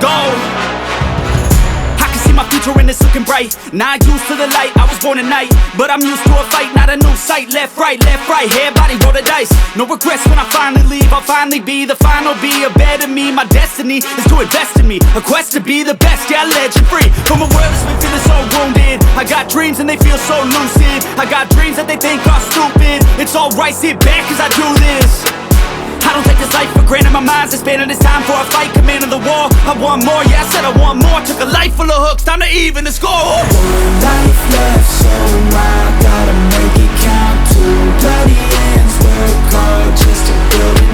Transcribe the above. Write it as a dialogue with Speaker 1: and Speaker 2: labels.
Speaker 1: go. I can see my future and it's looking bright. Not used to the light, I was born at night, but I'm used to a fight, not a new sight. Left, right, everybody roll the dice. No regrets when I finally leave. I'll finally be the final, be a better me. My destiny is to invest in me, a quest to be the best. Yeah, I let you free from a world that's been feeling so wounded. I got dreams and they feel so lucid. I got dreams that they think are stupid. It's alright, sit back cause I do this. I don't take this life for granted, my mind's expanding. It's time for a fight, command of the war. I want more, yeah, I said I want more. Took a life full of hooks, time to even the score.
Speaker 2: One life left, so I gotta make it count. Two bloody ends, work hard just to build it